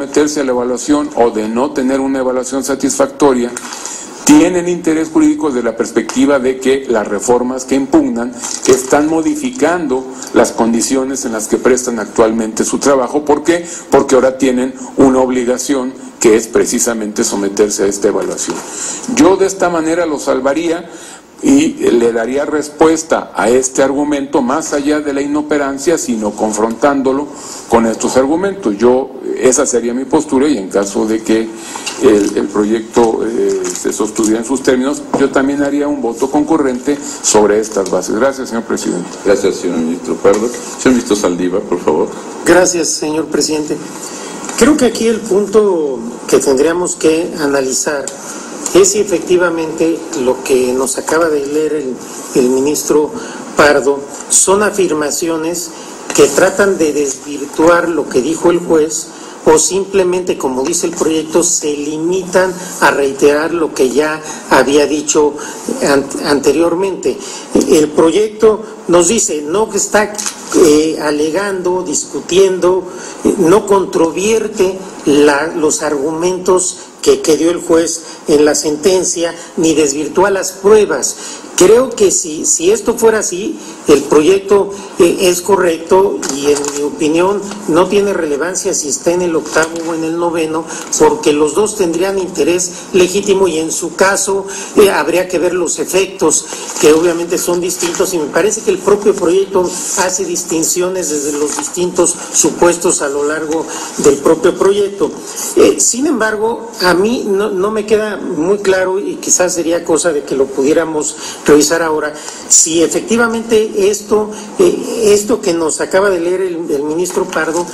someterse a la evaluación o de no tener una evaluación satisfactoria, tienen interés jurídico desde la perspectiva de que las reformas que impugnan están modificando las condiciones en las que prestan actualmente su trabajo. ¿Por qué? Porque ahora tienen una obligación que es precisamente someterse a esta evaluación. Yo de esta manera lo salvaría y le daría respuesta a este argumento más allá de la inoperancia, sino confrontándolo con estos argumentos. Esa sería mi postura, y en caso de que el proyecto se sostuviera en sus términos, yo también haría un voto concurrente sobre estas bases. Gracias, señor presidente. Gracias, señor ministro Pardo. Señor ministro Saldívar, por favor. Gracias, señor presidente. Creo que aquí el punto que tendríamos que analizar es si efectivamente lo que nos acaba de leer el ministro Pardo son afirmaciones que tratan de desvirtuar lo que dijo el juez, o simplemente, como dice el proyecto, se limitan a reiterar lo que ya había dicho anteriormente. El proyecto nos dice, no que está alegando, discutiendo, no controvierte los argumentos que dio el juez en la sentencia, ni desvirtúa las pruebas. Creo que si esto fuera así, el proyecto es correcto, y en mi opinión no tiene relevancia si está en el octavo o en el noveno, porque los dos tendrían interés legítimo, y en su caso habría que ver los efectos, que obviamente son distintos, y me parece que el propio proyecto hace distinciones desde los distintos supuestos a lo largo del propio proyecto. Sin embargo, a mí no me queda muy claro, y quizás sería cosa de que lo pudiéramos revisar ahora, si efectivamente esto que nos acaba de leer el ministro Pardo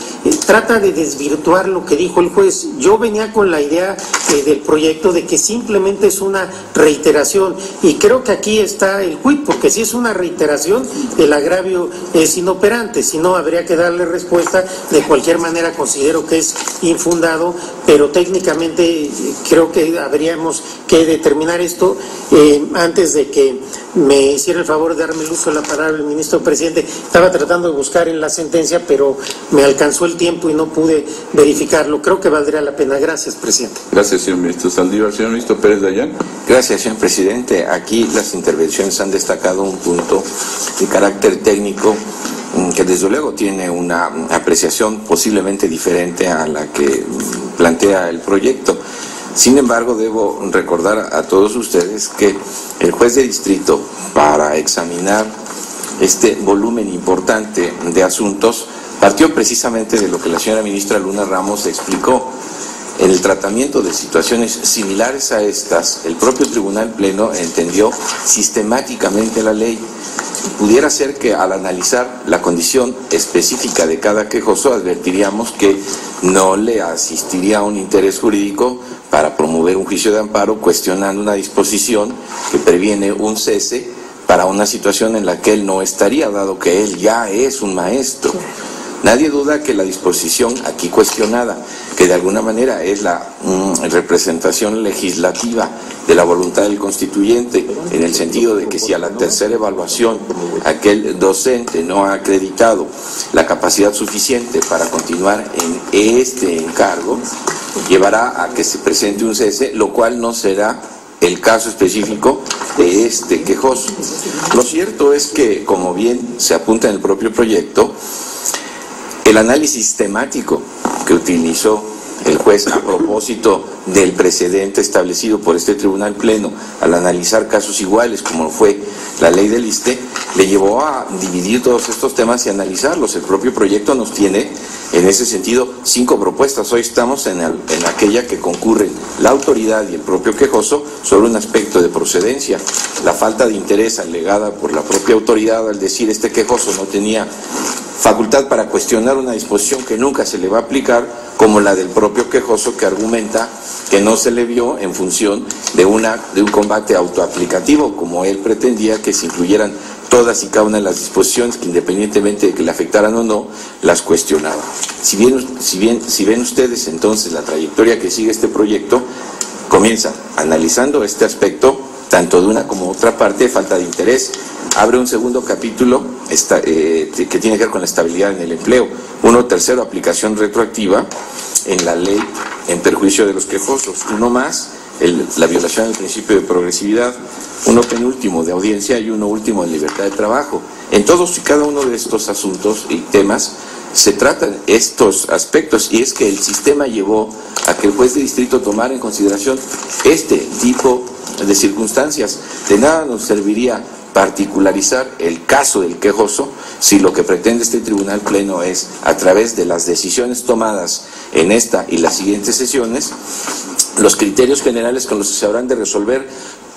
trata de desvirtuar lo que dijo el juez. Yo venía con la idea del proyecto de que simplemente es una reiteración, y creo que aquí está el quid, porque si es una reiteración, el agravio es inoperante, si no habría que darle respuesta. De cualquier manera considero que es infundado, pero técnicamente creo que habríamos que determinar esto antes de que me hiciera el favor de darme el uso de la palabra el ministro presidente. Estaba tratando de buscar en la sentencia, pero me alcanzó el tiempo y no pude verificarlo. Creo que valdría la pena. Gracias, presidente. Gracias, señor ministro Saldívar. Señor ministro Pérez Dayán. Gracias, señor presidente. Aquí las intervenciones han destacado un punto de carácter técnico que desde luego tiene una apreciación posiblemente diferente a la que plantea el proyecto. Sin embargo, debo recordar a todos ustedes que el juez de distrito, para examinar este volumen importante de asuntos, partió precisamente de lo que la señora ministra Luna Ramos explicó. En el tratamiento de situaciones similares a estas, el propio Tribunal Pleno entendió sistemáticamente la ley. Pudiera ser que al analizar la condición específica de cada quejoso advertiríamos que no le asistiría un interés jurídico para promover un juicio de amparo cuestionando una disposición que previene un cese para una situación en la que él no estaría, dado que él ya es un maestro. Nadie duda que la disposición aquí cuestionada, que de alguna manera es la representación legislativa de la voluntad del constituyente, en el sentido de que si a la tercera evaluación aquel docente no ha acreditado la capacidad suficiente para continuar en este encargo, llevará a que se presente un cese, lo cual no será el caso específico de este quejoso. Lo cierto es que, como bien se apunta en el propio proyecto, el análisis temático que utilizó el juez a propósito del precedente establecido por este Tribunal Pleno al analizar casos iguales como fue la ley del ISSSTE, le llevó a dividir todos estos temas y analizarlos. El propio proyecto nos tiene en ese sentido 5 propuestas. Hoy estamos en aquella que concurren la autoridad y el propio quejoso sobre un aspecto de procedencia. La falta de interés alegada por la propia autoridad al decir este quejoso no tenía facultad para cuestionar una disposición que nunca se le va a aplicar, como la del propio quejoso que argumenta que no se le vio en función de un combate autoaplicativo, como él pretendía que se incluyeran todas y cada una de las disposiciones que, independientemente de que le afectaran o no, las cuestionaba. Si ven ustedes entonces la trayectoria que sigue este proyecto, comienza analizando este aspecto tanto de una como otra parte, falta de interés, abre un segundo capítulo que tiene que ver con la estabilidad en el empleo. Uno tercero, aplicación retroactiva en la ley en perjuicio de los quejosos. Uno más, la violación del principio de progresividad. Uno penúltimo de audiencia y uno último de libertad de trabajo. En todos y cada uno de estos asuntos y temas se tratan estos aspectos, y es que el sistema llevó a que el juez de distrito tomara en consideración este tipo de circunstancias. De nada nos serviría particularizar el caso del quejoso si lo que pretende este tribunal pleno es, a través de las decisiones tomadas en esta y las siguientes sesiones, los criterios generales con los que se habrán de resolver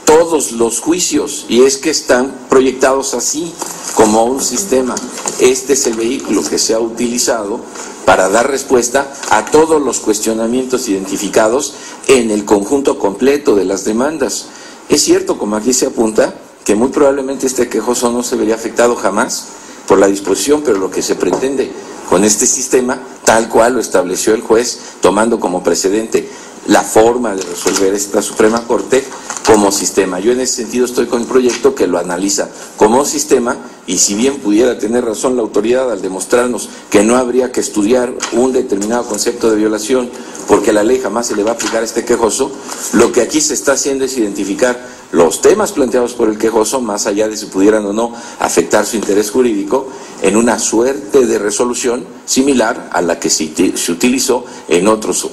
todos los juicios, y es que están proyectados así como un sistema. Este es el vehículo que se ha utilizado para dar respuesta a todos los cuestionamientos identificados en el conjunto completo de las demandas. Es cierto, como aquí se apunta, que muy probablemente este quejoso no se vería afectado jamás por la disposición, pero lo que se pretende con este sistema, tal cual lo estableció el juez, tomando como precedente la forma de resolver esta Suprema Corte como sistema. Yo en ese sentido estoy con el proyecto que lo analiza como sistema, y si bien pudiera tener razón la autoridad al demostrarnos que no habría que estudiar un determinado concepto de violación porque la ley jamás se le va a aplicar a este quejoso, lo que aquí se está haciendo es identificar los temas planteados por el quejoso, más allá de si pudieran o no afectar su interés jurídico, en una suerte de resolución similar a la que se utilizó en otros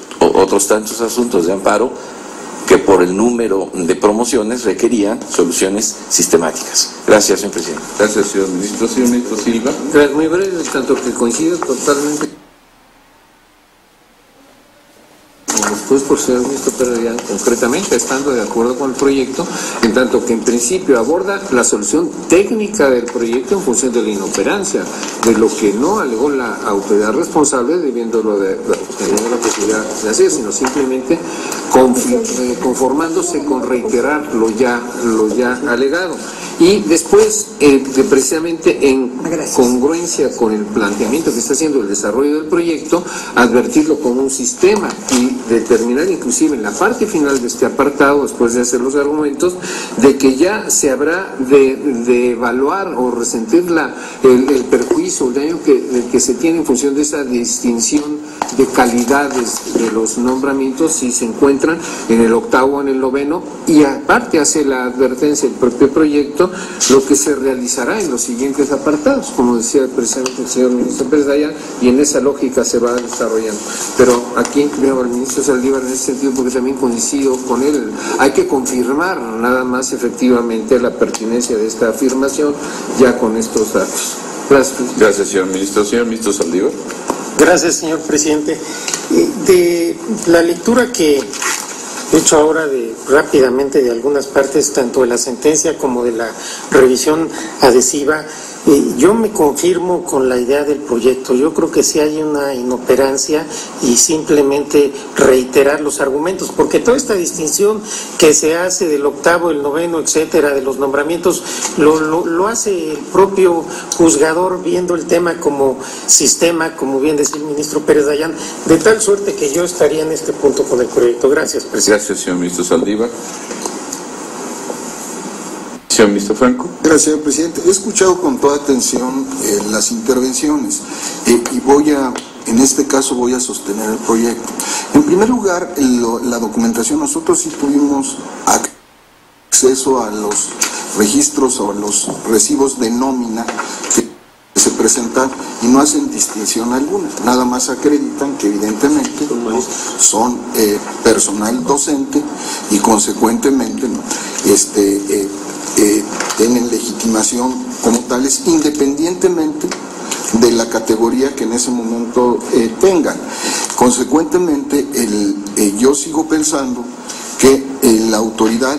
tantos asuntos de amparo que por el número de promociones requerían soluciones sistemáticas. Gracias, señor presidente. Gracias, señor ministro. Señor ministro Silva. Muy breve, tanto que coincido totalmente. Después, por ser ministro Pérez, concretamente, estando de acuerdo con el proyecto, en tanto que en principio aborda la solución técnica del proyecto en función de la inoperancia, de lo que no alegó la autoridad responsable, debiéndolo teniendo la posibilidad de hacer, sino simplemente conformándose con reiterar lo ya alegado. Y después, precisamente en congruencia con el planteamiento que está haciendo el desarrollo del proyecto, advertirlo como un sistema y determinar inclusive en la parte final de este apartado, después de hacer los argumentos, de que ya se habrá de evaluar o resentir el perjuicio, el daño que se tiene en función de esa distinción de calidades de los nombramientos si se encuentran en el octavo o en el noveno, y aparte hace la advertencia el propio proyecto lo que se realizará en los siguientes apartados, como decía precisamente el señor ministro Pérez Dayán, y en esa lógica se va desarrollando. Pero aquí veo al ministro Saldívar en ese sentido, porque también coincido con él, hay que confirmar nada más efectivamente la pertinencia de esta afirmación ya con estos datos. Gracias. Gracias, señor ministro. Señor ministro Saldívar. Gracias, señor presidente. De la lectura que he hecho ahora rápidamente de algunas partes, tanto de la sentencia como de la revisión adhesiva, yo me confirmo con la idea del proyecto. Yo creo que sí hay una inoperancia y simplemente reiterar los argumentos, porque toda esta distinción que se hace del octavo, el noveno, etcétera, de los nombramientos, lo hace el propio juzgador viendo el tema como sistema, como bien decía el ministro Pérez Dayán, de tal suerte que yo estaría en este punto con el proyecto. Gracias, presidente. Gracias, señor ministro Saldívar. Señor ministro Franco. Gracias, señor presidente. He escuchado con toda atención las intervenciones y en este caso voy a sostener el proyecto. En primer lugar, la documentación, nosotros sí tuvimos acceso a los registros o a los recibos de nómina que se presentan y no hacen distinción alguna, nada más acreditan que evidentemente son personal docente y consecuentemente tienen legitimación como tales independientemente de la categoría que en ese momento tengan. Consecuentemente, yo sigo pensando que la autoridad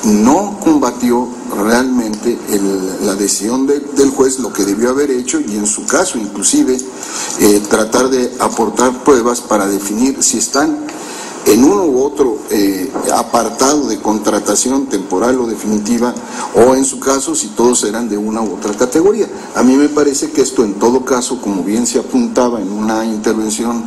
no combatió realmente la decisión del juez, lo que debió haber hecho, y en su caso inclusive tratar de aportar pruebas para definir si están en uno u otro apartado de contratación temporal o definitiva, o en su caso si todos eran de una u otra categoría. A mí me parece que esto en todo caso, como bien se apuntaba en una intervención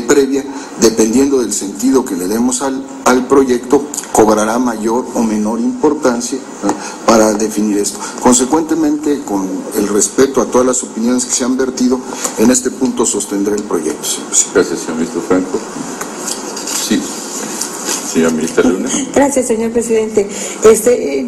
previa, dependiendo del sentido que le demos al proyecto, cobrará mayor o menor importancia, ¿no?, para definir esto. Consecuentemente, con el respeto a todas las opiniones que se han vertido, en este punto sostendré el proyecto, señor presidente. Gracias, señor ministro Franco. Sí. Señora ministra Luna. Gracias, señor presidente.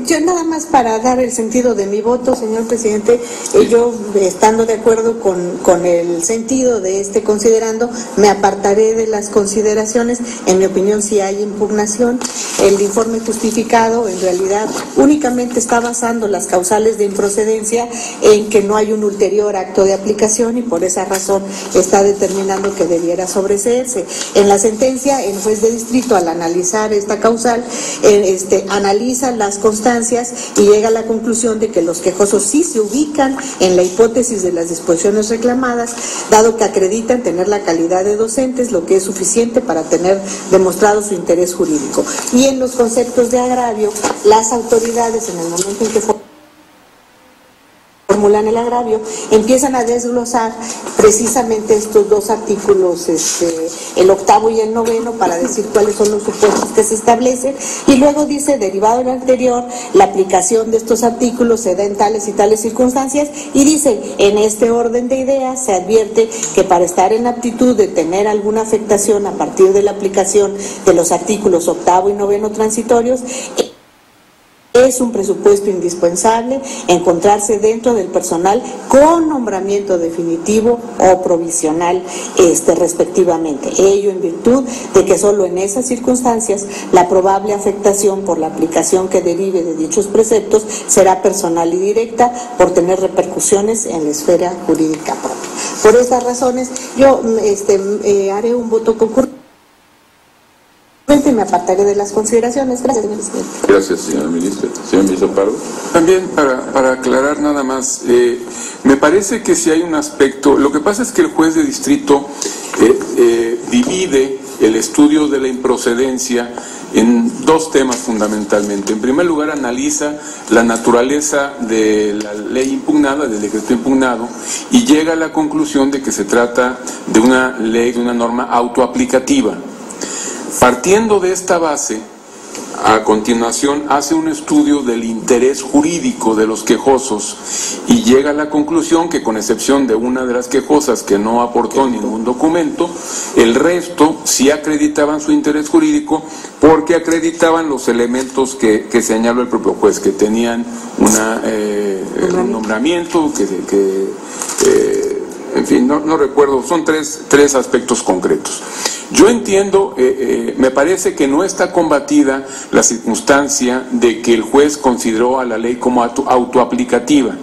Yo nada más para dar el sentido de mi voto, señor presidente, yo estando de acuerdo con el sentido de considerando, me apartaré de las consideraciones. En mi opinión, si hay impugnación, el informe justificado en realidad únicamente está basando las causales de improcedencia en que no hay un ulterior acto de aplicación y por esa razón está determinando que debiera sobreseerse. En la sentencia, el juez de distrito, al analizar esta causal, analiza las constancias y llega a la conclusión de que los quejosos sí se ubican en la hipótesis de las disposiciones reclamadas, dado que acreditan tener la calidad de docentes, lo que es suficiente para tener demostrado su interés jurídico. Y en los conceptos de agravio, las autoridades, en el momento en que formulan el agravio, empiezan a desglosar precisamente estos dos artículos, el 8º y el 9º, para decir cuáles son los supuestos que se establecen, y luego dice, derivado del anterior, la aplicación de estos artículos se da en tales y tales circunstancias, y dice, en este orden de ideas se advierte que para estar en aptitud de tener alguna afectación a partir de la aplicación de los artículos 8º y 9º transitorios, es un presupuesto indispensable encontrarse dentro del personal con nombramiento definitivo o provisional, respectivamente. Ello en virtud de que solo en esas circunstancias la probable afectación por la aplicación que derive de dichos preceptos será personal y directa por tener repercusiones en la esfera jurídica propia. Por estas razones, yo haré un voto concurrente. Me apartaré de las consideraciones. Gracias, señor presidente. Gracias, señora ministra. Señor ministro Pardo. También para aclarar nada más, me parece que si hay un aspecto, lo que pasa es que el juez de distrito divide el estudio de la improcedencia en dos temas fundamentalmente. En primer lugar, analiza la naturaleza de la ley impugnada, del decreto impugnado, y llega a la conclusión de que se trata de una ley, de una norma autoaplicativa. Partiendo de esta base, a continuación hace un estudio del interés jurídico de los quejosos y llega a la conclusión que, con excepción de una de las quejosas que no aportó ningún documento, el resto sí acreditaban su interés jurídico porque acreditaban los elementos que señaló el propio juez, que tenían un nombramiento, en fin, no recuerdo, son tres aspectos concretos. Yo entiendo, me parece que no está combatida la circunstancia de que el juez consideró a la ley como autoaplicativa.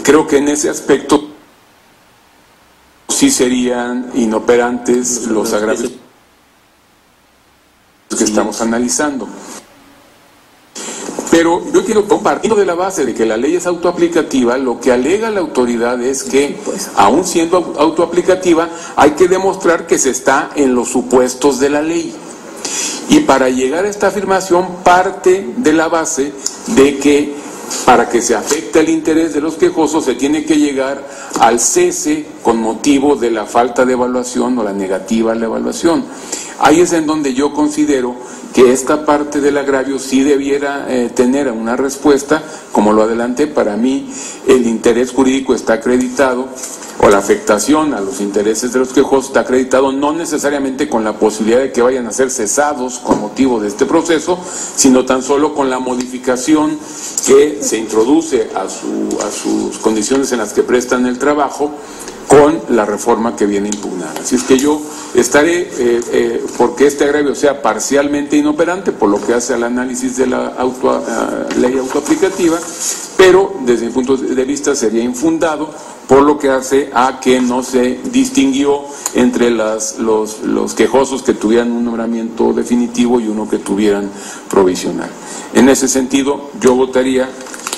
Creo que en ese aspecto sí serían inoperantes los agravios que estamos analizando. Pero yo quiero, partiendo de la base de que la ley es autoaplicativa, lo que alega la autoridad es que, aún siendo autoaplicativa, hay que demostrar que se está en los supuestos de la ley. Y para llegar a esta afirmación parte de la base de que, para que se afecte el interés de los quejosos, se tiene que llegar al cese con motivo de la falta de evaluación o la negativa a la evaluación. Ahí es en donde yo considero que esta parte del agravio sí debiera tener una respuesta. Como lo adelanté, para mí el interés jurídico está acreditado, o la afectación a los intereses de los quejosos está acreditado, no necesariamente con la posibilidad de que vayan a ser cesados con motivo de este proceso, sino tan solo con la modificación que se introduce a sus condiciones en las que prestan el trabajo, con la reforma que viene impugnada. Así es que yo estaré, porque este agravio sea parcialmente inoperante, por lo que hace al análisis de la ley autoaplicativa, pero desde mi punto de vista sería infundado, por lo que hace a que no se distinguió entre los quejosos que tuvieran un nombramiento definitivo y uno que tuvieran provisional. En ese sentido, yo votaría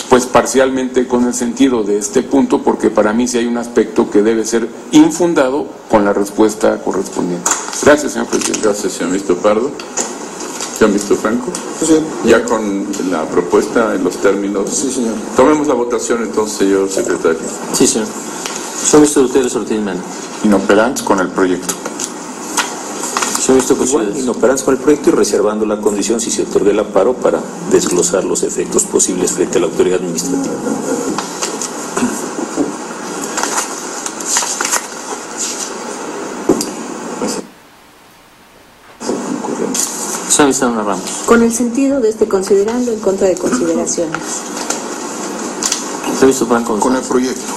pues parcialmente con el sentido de este punto, porque para mí sí hay un aspecto que debe ser infundado con la respuesta correspondiente. Gracias, señor presidente. Gracias, señor ministro Pardo. Señor ministro Franco. Sí. Ya con la propuesta en los términos. Sí, señor. Tomemos la votación entonces, señor secretario. Sí, señor. Señor ministro Gutiérrez Ortiz Mena. Inoperantes con el proyecto. Señor Igual inoperantes con el proyecto y reservando la condición, si se otorga el amparo, para desglosar los efectos posibles frente a la autoridad administrativa. Con el sentido de considerando en contra de consideraciones. Con el proyecto.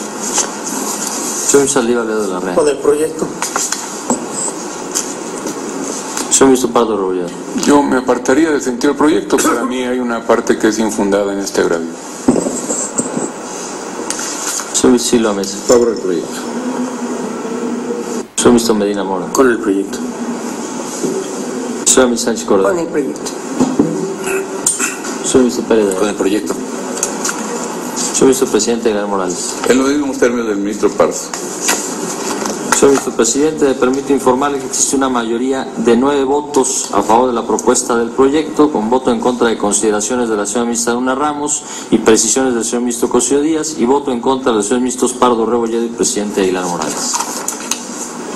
Con el proyecto. Yo me apartaría del sentido del proyecto. Para mí hay una parte que es infundada en este agravio. Favor del proyecto. Medina Mora. Con el proyecto. Sánchez Córdoba. Con el proyecto. Con el proyecto. Presidente Gabriel Morales. En los mismos términos del ministro Pardo. Señor Vicepresidente, me permite informarle que existe una mayoría de 9 votos a favor de la propuesta del proyecto, con voto en contra de consideraciones de la señora ministra Luna Ramos y precisiones del señor ministro Cosío Díaz, y voto en contra de los señores ministros Pardo Rebolledo y presidente Aguilar Morales.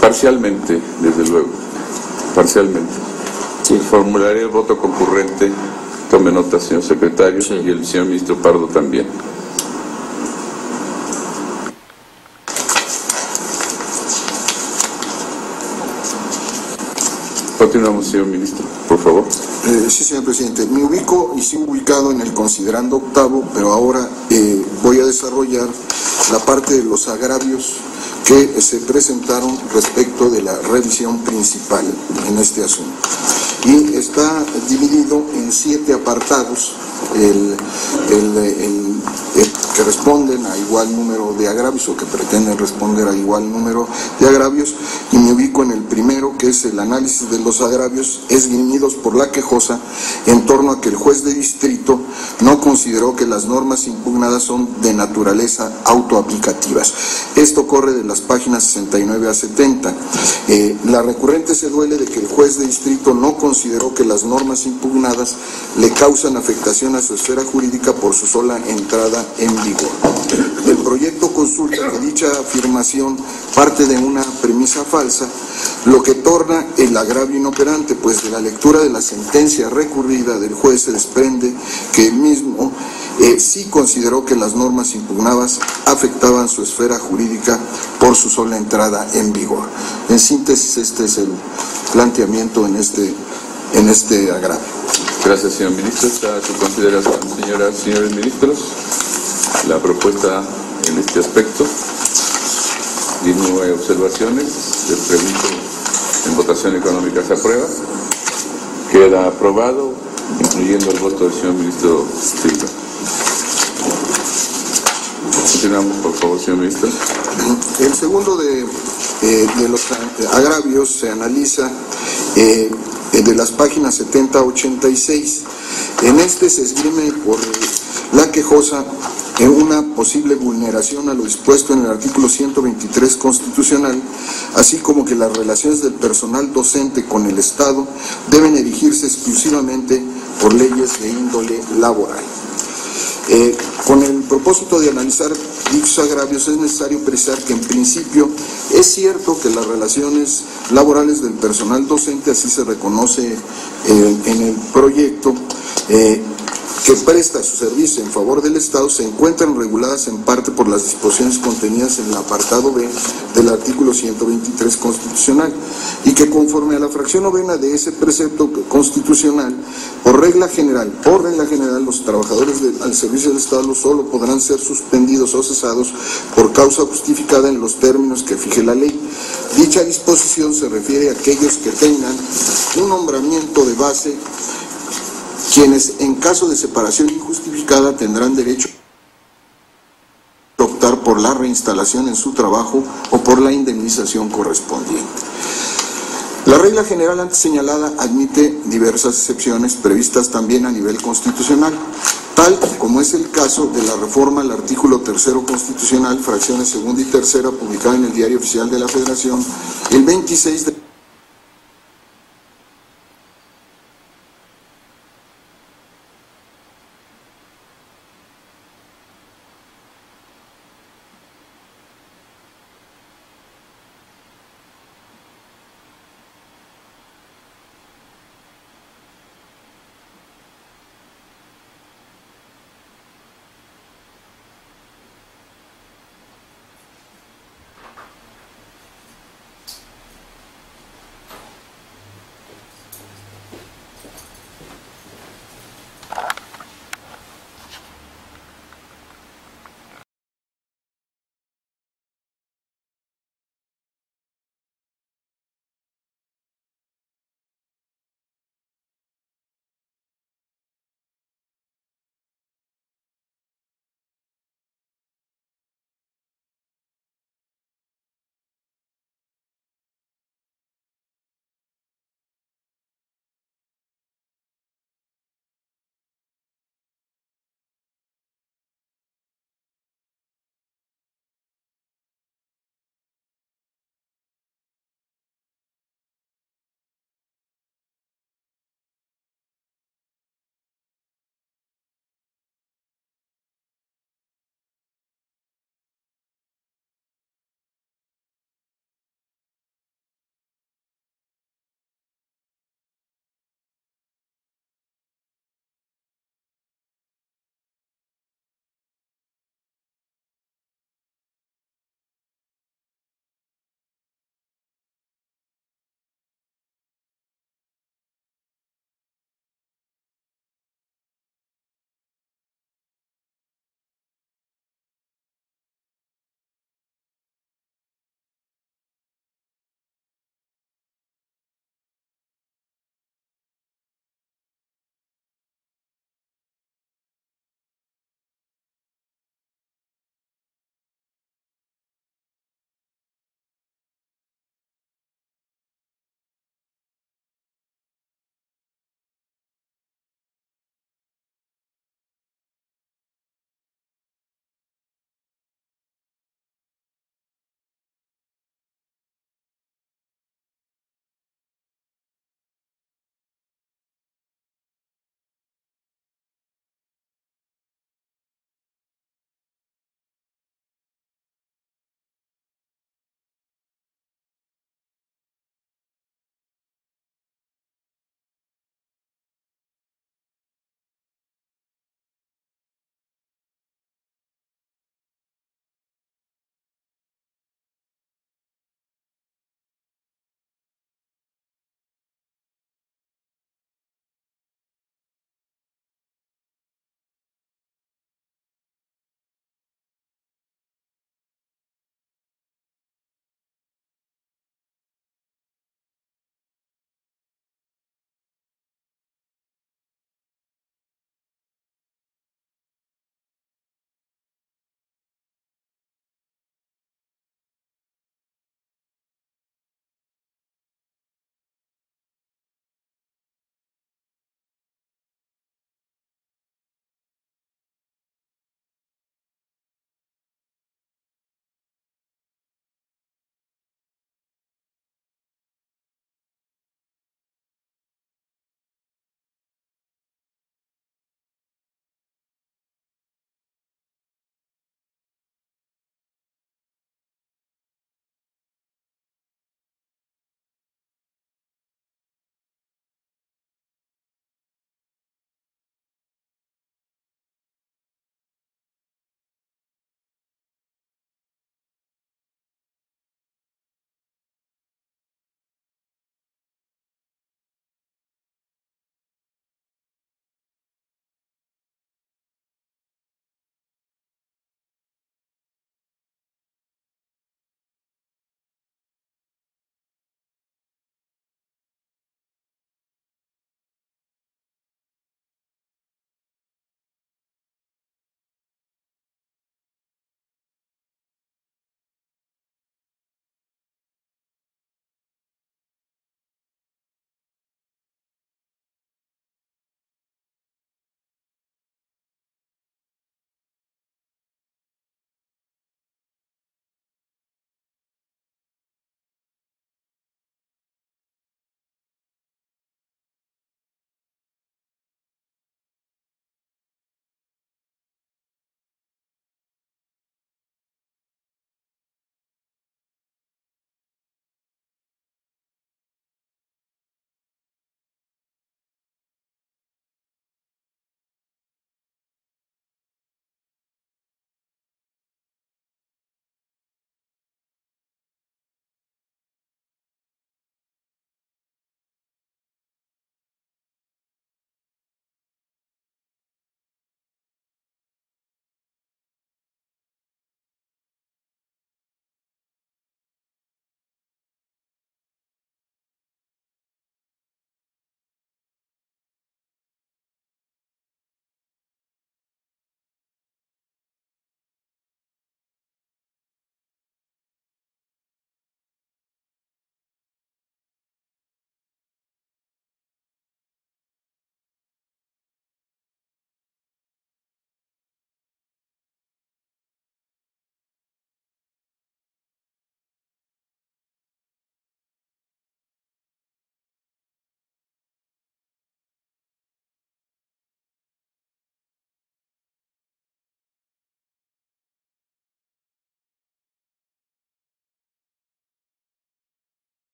Parcialmente, desde luego. Parcialmente. Sí. Formularé el voto concurrente. Tome nota, señor secretario, sí. Y el señor ministro Pardo también. Continuamos, señor ministro, por favor. Sí, señor presidente. Me ubico y sigo ubicado en el considerando octavo, pero ahora voy a desarrollar la parte de los agravios que se presentaron respecto de la revisión principal en este asunto. Y está dividido en 7 apartados, que responden a igual número de agravios o que pretenden responder a igual número de agravios, y me ubico en el primero, que es el análisis de los agravios esgrimidos por la quejosa en torno a que el juez de distrito no consideró que las normas impugnadas son de naturaleza autoaplicativas. Esto corre de las páginas 69 a 70. La recurrente se duele de que el juez de distrito no consideró que las normas impugnadas le causan afectación a su esfera jurídica por su sola entrada en vigor. El proyecto consulta que dicha afirmación parte de una premisa falsa, lo que torna el agravio inoperante, pues de la lectura de la sentencia recurrida del juez se desprende que el mismo sí consideró que las normas impugnadas afectaban su esfera jurídica por su sola entrada en vigor. En síntesis, este es el planteamiento en este agravio. Gracias, señor ministro. Está a su consideración, señoras y señores ministros, la propuesta en este aspecto. Y no hay observaciones. Les pregunto, en votación económica se aprueba. Queda aprobado, incluyendo el voto del señor ministro Silva. Continuamos, por favor, señor ministro. El segundo de los agravios se analiza de las páginas 70 a 86. En este se esgrime por la quejosa en una posible vulneración a lo dispuesto en el artículo 123 constitucional, así como que las relaciones del personal docente con el Estado deben erigirse exclusivamente por leyes de índole laboral. Con el propósito de analizar dichos agravios es necesario precisar que en principio es cierto que las relaciones laborales del personal docente, así se reconoce en el proyecto, que presta su servicio en favor del Estado, se encuentran reguladas en parte por las disposiciones contenidas en el apartado B del artículo 123 constitucional, y que conforme a la fracción novena de ese precepto constitucional, por regla general, los trabajadores al servicio del Estado solo podrán ser suspendidos o cesados por causa justificada en los términos que fije la ley. Dicha disposición se refiere a aquellos que tengan un nombramiento de base, quienes en caso de separación injustificada tendrán derecho a optar por la reinstalación en su trabajo o por la indemnización correspondiente. La regla general antes señalada admite diversas excepciones previstas también a nivel constitucional, tal como es el caso de la reforma al artículo 3º constitucional, fracciones segunda y tercera, publicada en el Diario Oficial de la Federación el 26 de